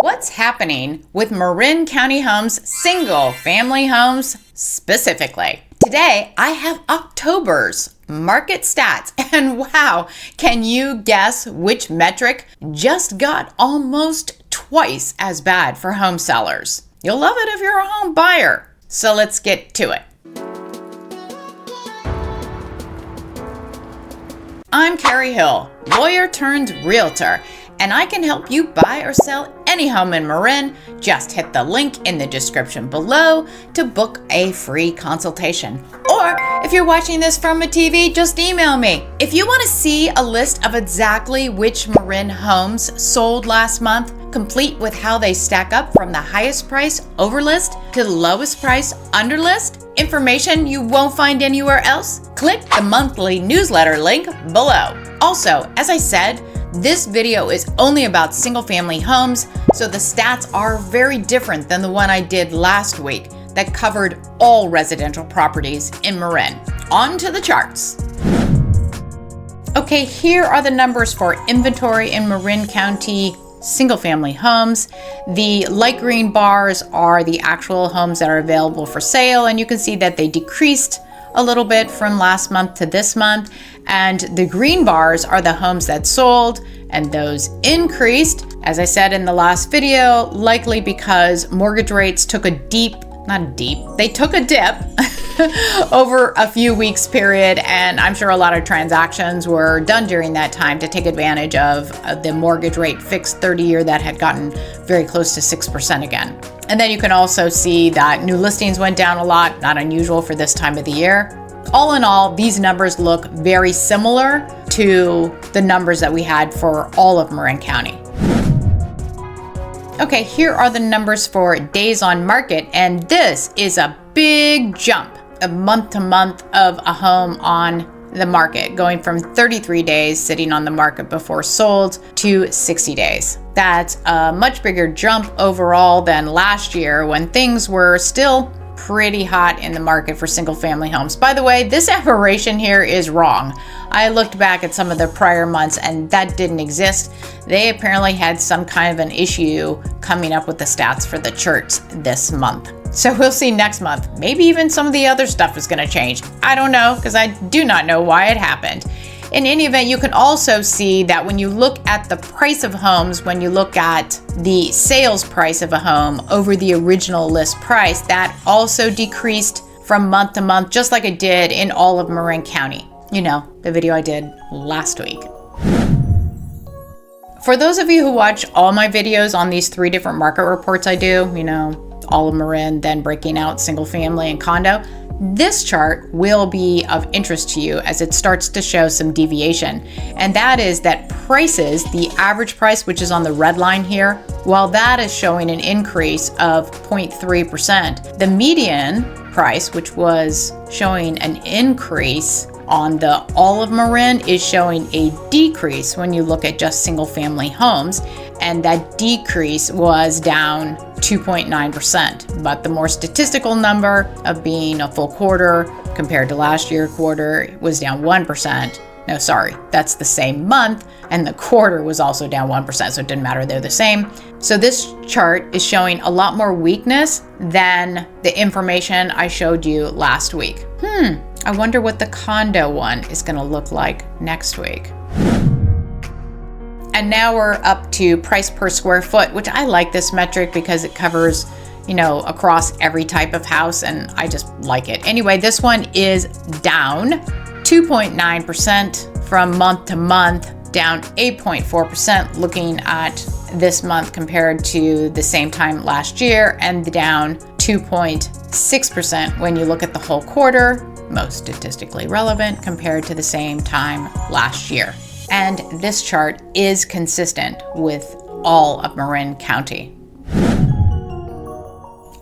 What's happening with Marin County homes, single family homes specifically? Today, I have October's market stats, and wow, can you guess which metric just got almost twice as bad for home sellers? You'll love it if you're a home buyer. So let's get to it. I'm Karrie Hill, lawyer turned realtor, and I can help you buy or sell any home in Marin. Just hit the link in the description below to book a free consultation. Or if you're watching this from a TV, just email me. If you want to see a list of exactly which Marin homes sold last month, complete with how they stack up from the highest price over list to the lowest price under list, information you won't find anywhere else, click the monthly newsletter link below. Also, as I said, this video is only about single family homes, so the stats are very different than the one I did last week that covered all residential properties in Marin. On to the charts. Okay, here are the numbers for inventory in Marin County single family homes. The light green bars are the actual homes that are available for sale, and you can see that they decreased a little bit from last month to this month. And the green bars are the homes that sold, and those increased, as I said in the last video, likely because mortgage rates took a dip over a few weeks period, and I'm sure a lot of transactions were done during that time to take advantage of the mortgage rate fixed 30-year that had gotten very close to 6% again. And then you can also see that new listings went down a lot, not unusual for this time of the year. All in all, these numbers look very similar to the numbers that we had for all of Marin County. Okay, here are the numbers for days on market, and this is a big jump, a month to month of a home on the market, going from 33 days sitting on the market before sold to 60 days. That's a much bigger jump overall than last year when things were still pretty hot in the market for single family homes. By the way, this aberration here is wrong. I looked back at some of the prior months and that didn't exist. They apparently had some kind of an issue coming up with the stats for the charts this month. So we'll see next month. Maybe even some of the other stuff is going to change. I don't know, because I do not know why it happened. In any event, you can also see that when you look at the price of homes, when you look at the sales price of a home over the original list price, that also decreased from month to month, just like it did in all of Marin County. You know, the video I did last week. For those of you who watch all my videos on these 3 different market reports I do, you know, all of Marin, then breaking out single family and condo, this chart will be of interest to you as it starts to show some deviation. And that is that prices, the average price, which is on the red line here, while that is showing an increase of 0.3%, the median price, which was showing an increase on the all of Marin, is showing a decrease when you look at just single family homes. And that decrease was down 2.9%, but the more statistical number of being a full quarter compared to last year quarter was down 1%. No, sorry, that's the same month, and the quarter was also down 1%, so it didn't matter, they're the same. So this chart is showing a lot more weakness than the information I showed you last week. I wonder what the condo one is gonna look like next week. And now we're up to price per square foot, which I like this metric because it covers, you know, across every type of house, and I just like it. Anyway, this one is down 2.9% from month to month, down 8.4% looking at this month compared to the same time last year, and down 2.6% when you look at the whole quarter, most statistically relevant, compared to the same time last year. And this chart is consistent with all of Marin County.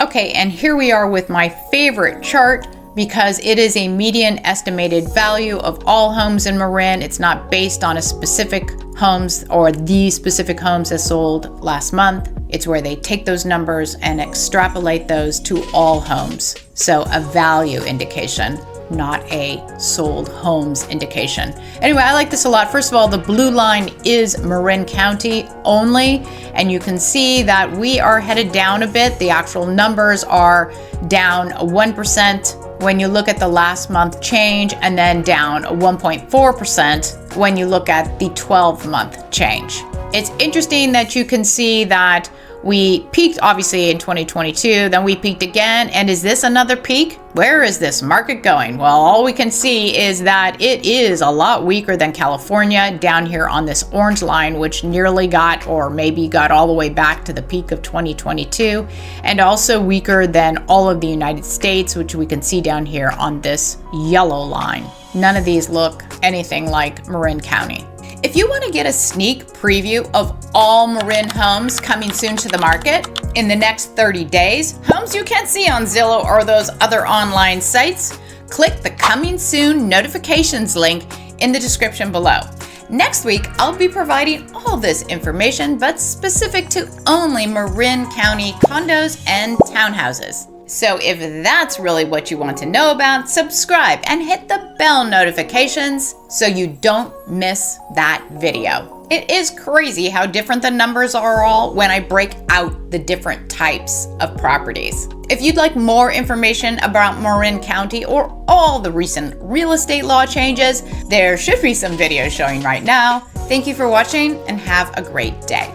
Okay, and here we are with my favorite chart because it is a median estimated value of all homes in Marin. It's not based on a specific homes or the specific homes that sold last month. It's where they take those numbers and extrapolate those to all homes. So a value indication. not a sold homes indication. Anyway, I like this a lot. First of all, the blue line is Marin County only, and you can see that we are headed down a bit. The actual numbers are down 1% when you look at the last month change, and then down 1.4% when you look at the 12-month change. It's interesting that you can see that we peaked obviously in 2022, then we peaked again. And is this another peak? Where is this market going? Well, all we can see is that it is a lot weaker than California down here on this orange line, which nearly got, or maybe got all the way back to the peak of 2022, and also weaker than all of the United States, which we can see down here on this yellow line. None of these look anything like Marin County. If you want to get a sneak preview of all Marin homes coming soon to the market in the next 30 days, homes you can't see on Zillow or those other online sites, click the Coming Soon notifications link in the description below. Next week, I'll be providing all this information, but specific to only Marin County condos and townhouses. So if that's really what you want to know about, subscribe and hit the bell notifications so you don't miss that video. It is crazy how different the numbers are all when I break out the different types of properties. If you'd like more information about Marin County or all the recent real estate law changes, there should be some videos showing right now. Thank you for watching and have a great day.